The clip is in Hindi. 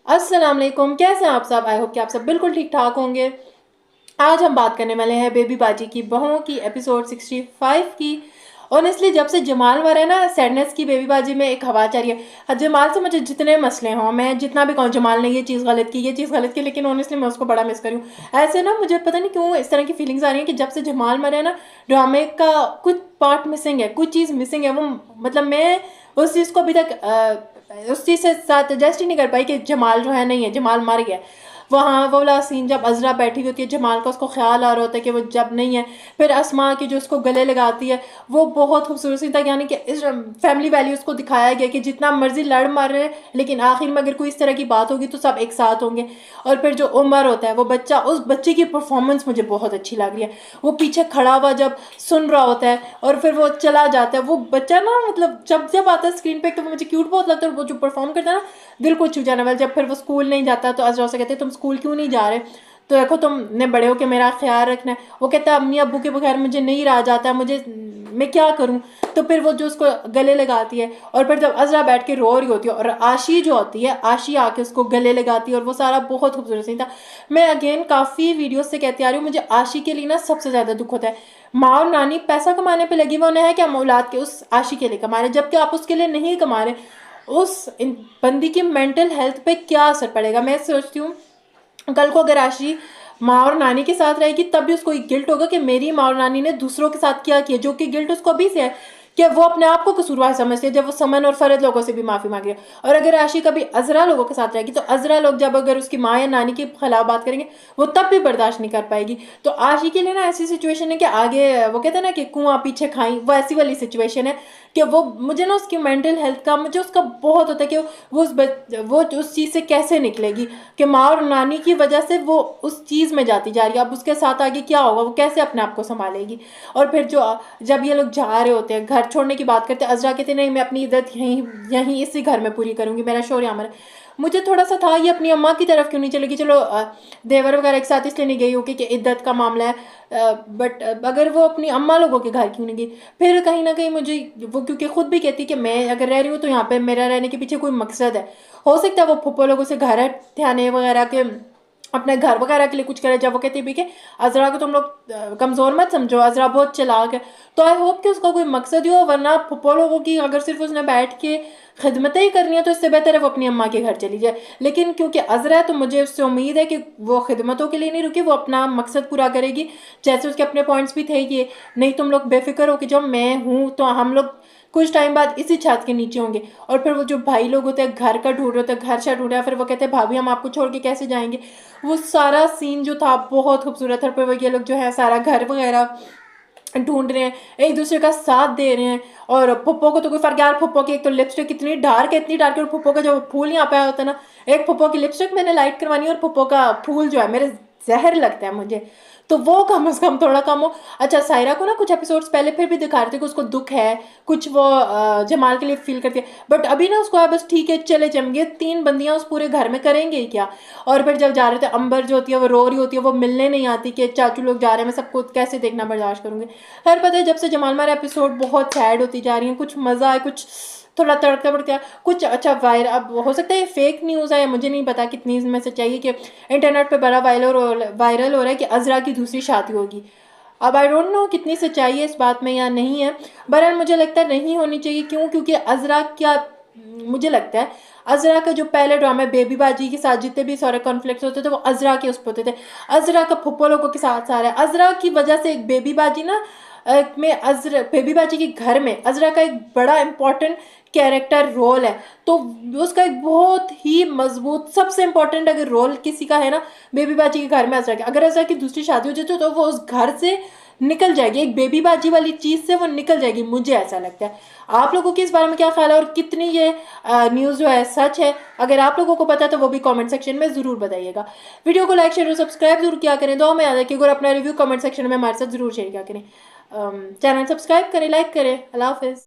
अस्सलाम वालेकुम, कैसे हैं आप सब। आई होप कि आप सब बिल्कुल ठीक ठाक होंगे। आज हम बात करने वाले हैं बेबी बाजी की बहुओं की एपिसोड 65 की। ऑनेस्टली जब से जमाल मरा है ना, सैडनेस की बेबी बाजी में एक हवा चल रही है। जमाल से मुझे जितने मसले हों, मैं जितना भी कहूँ जमाल ने ये चीज़ गलत की, ये चीज़ गलत की, लेकिन ऑनेस्टली मैं उसको बड़ा मिस करूँ। ऐसे ना मुझे पता नहीं क्यों इस तरह की फीलिंग्स आ रही हैं कि जब से जमाल मरा है ना, ड्रामे का कुछ पार्ट मिसिंग है, कुछ चीज़ मिसिंग है। वो मतलब मैं उस चीज़ को अभी तक उस चीज़ से साथ एडजस्ट ही नहीं कर पाई कि जमाल जो है नहीं है, जमाल मर गया। वहाँ वो वाला सीन जब अज़रा बैठी होती है, जमाल का उसको ख्याल आ रहा होता है कि वो जब नहीं है, फिर अस्मा की जो उसको गले लगाती है, वो बहुत खूबसूरत सीन था। यानी कि इस फैमिली वैल्यूज़ को दिखाया गया कि जितना मर्जी लड़ मर रहे, लेकिन आखिर में अगर कोई इस तरह की बात होगी तो सब एक साथ होंगे। और फिर जो उमर होता है, वो बच्चा, उस बच्चे की परफॉर्मेंस मुझे बहुत अच्छी लग रही है। वो पीछे खड़ा हुआ जब सुन रहा होता है और फिर वो चला जाता है, वो बच्चा ना, मतलब जब जब आता है स्क्रीन पे तो वो मुझे क्यूट बहुत लगता है। और वो जो परफॉर्म करता है ना, दिल को छू जाने वाला। जब फिर वो स्कूल नहीं जाता तो अज़रा से कहते तुम स्कूल क्यों नहीं जा रहे, तो देखो तुमने बड़े हो के मेरा ख्याल रखना है। वो कहता है अम्मी अब्बू के बगैर मुझे नहीं रहा जाता, मुझे मैं क्या करूं। तो फिर वो जो उसको गले लगाती है, और फिर जब अज़रा बैठ के रो रही होती है और आशी जो होती है, आशी आके उसको गले लगाती है, और वो सारा बहुत खूबसूरत सीन था। मैं अगेन काफ़ी वीडियोस से कहती आ रही हूँ, मुझे आशी के लिए ना सबसे ज़्यादा दुख होता है। माँ और नानी पैसा कमाने पे लगी हुई, उन्हें है क्या औलाद के उस आशी के लिए कमा रहे, जबकि आप उसके लिए नहीं कमा रहे। उस बंदी की मेंटल हेल्थ पे क्या असर पड़ेगा। मैं सोचती हूँ कल को अगर आशी माँ और नानी के साथ रहेगी तब भी उसको एक गिल्ट होगा कि मेरी माँ और नानी ने दूसरों के साथ क्या किया, जो कि गिल्ट उसको अभी से है कि वो अपने आप को कसूरवार समझती है जब वो समन और फरद लोगों से भी माफ़ी मांग रही है। और अगर आशी कभी अज़रा लोगों के साथ रहेगी तो अज़रा लोग जब अगर उसकी माँ या नानी के खिलाफ बात करेंगे, वो तब भी बर्दाश्त नहीं कर पाएगी। तो आशी के लिए ना ऐसी सिचुएशन है कि आगे वो कहते हैं ना कि कुआं पीछे खाई, वो ऐसी वाली सिचुएशन है कि वो मुझे ना उसकी मेंटल हेल्थ का मुझे उसका बहुत होता है कि वो उस चीज़ से कैसे निकलेगी कि माँ और नानी की वजह से वो उस चीज़ में जाती जा रही है। अब उसके साथ आगे क्या होगा, वो कैसे अपने आप को संभालेगी। और फिर जो जब ये लोग जा रहे होते हैं, घर छोड़ने की बात करते हैं, अज़रा कहते नहीं मैं अपनी इज्जत यहीं यहीं इसी घर में पूरी करूँगी, मेरा शौर यहाँ है। मुझे थोड़ा सा था ये अपनी अम्मा की तरफ क्यों नहीं चलेगी। चलो देवर वगैरह एक साथ इसलिए नहीं गई होगी कि इद्दत का मामला है, बट अगर वो अपनी अम्मा लोगों के घर क्यों नहीं गई। फिर कहीं ना कहीं मुझे वो, क्योंकि खुद भी कहती कि मैं अगर रह रही हूँ तो यहाँ पे मेरा रहने के पीछे कोई मकसद है। हो सकता है वो फुप्पो लोगों से घर ध्यान वगैरह के अपने घर वगैरह के लिए कुछ करे। जब वो कहती है कि अज़रा को तुम लोग कमज़ोर मत समझो, अज़रा बहुत चालाक है, तो आई होप कि उसका कोई मकसद ही हो। वरना फुप्पो लोगों की अगर सिर्फ उसने बैठ के खिदमतें ही करनी है तो इससे बेहतर है वो अपनी अम्मा के घर चली जाए। लेकिन क्योंकि अज़रा है तो मुझे उससे उम्मीद है कि वो खिदमतों के लिए नहीं रुकी, वो अपना मकसद पूरा करेगी। जैसे उसके अपने पॉइंट्स भी थे कि नहीं तुम लोग बेफिक्र हो कि जब मैं हूँ तो हम लोग कुछ टाइम बाद इसी छत के नीचे होंगे। और फिर वो जो भाई लोग होते हैं घर का ढूंढ रहे होते हैं, घर से ढूंढ रहे हैं, फिर वो कहते हैं भाभी हम आपको छोड़ के कैसे जाएंगे। वो सारा सीन जो था बहुत खूबसूरत है। फिर वो ये लोग जो है सारा घर वगैरह ढूंढ रहे हैं, एक दूसरे का साथ दे रहे हैं। और फुप्पो को तो कोई फर्क, यार फुप्पो की एक तो लिपस्टिक इतनी डार्क है, इतनी डार्क है, और फुप्पो का जो फूल यहाँ पे आया होता है ना, एक फुप्पो की लिपस्टिक मैंने लाइट करवानी है और फुप्पो का फूल जो है मेरे जहर लगता है मुझे, तो वो कम से कम थोड़ा कम हो। अच्छा सायरा को ना कुछ एपिसोड्स पहले फिर भी दिखा रहे थे कि उसको दुख है, कुछ वो जमाल के लिए फील करती है, बट अभी ना उसको बस ठीक है चले जम गए, 3 बंदियां उस पूरे घर में करेंगे ही क्या। और फिर जब जा रहे थे, अंबर जो होती है वो रो रही होती है, वो मिलने नहीं आती कि चाचू लोग जा रहे हैं, मैं सबको कैसे देखना बर्दाश्त करूंगी। खैर पता है जब से जमाल मारा एपिसोड बहुत सैड होती जा रही है, कुछ मज़ा है, कुछ थोड़ा तड़का भड़का कुछ। अच्छा वायरल, अब हो सकता है फेक न्यूज़ है या मुझे नहीं पता कितनी इसमें से चाहिए कि इंटरनेट पे बड़ा वायरल हो रहा है कि अज़रा की दूसरी शादी होगी। अब आई डोंट नो कितनी सच्चाई है इस बात में या नहीं है। बहरहाल मुझे लगता है नहीं होनी चाहिए। क्यों? क्योंकि अज़रा क्या, मुझे लगता है अज़रा का जो पहले ड्रामा बेबी बाजी के साथ जितने भी सारे कॉन्फ्लिक्ट्स होते थे वो अज़रा के उस पर होते थे। अज़रा का फुप्पो लोगों के साथ सारा अज़रा की वजह से एक बेबी बाजी ना में अज़रा बेबी बाजी के घर में अज़रा का एक बड़ा इंपॉर्टेंट कैरेक्टर रोल है। तो उसका एक बहुत ही मजबूत सबसे इंपॉर्टेंट अगर रोल किसी का है ना, बेबी बाजी के घर में अज़रा का। अगर अज़रा की दूसरी शादी हो जाती तो वो उस घर से निकल जाएगी, एक बेबी बाजी वाली चीज़ से वो निकल जाएगी, मुझे ऐसा लगता है। आप लोगों की इस बारे में क्या ख्याल है और कितनी ये न्यूज़ जो है सच है? अगर आप लोगों को पता है तो वो भी कमेंट सेक्शन में ज़रूर बताइएगा। वीडियो को लाइक शेयर और सब्सक्राइब जरूर किया करें। दो में याद रखिए और अपना रिव्यू कमेंट सेक्शन में हमारे साथ जरूर शेयर किया करें। चैनल सब्सक्राइब करें, लाइक करें। अल्लाह हाफिज़।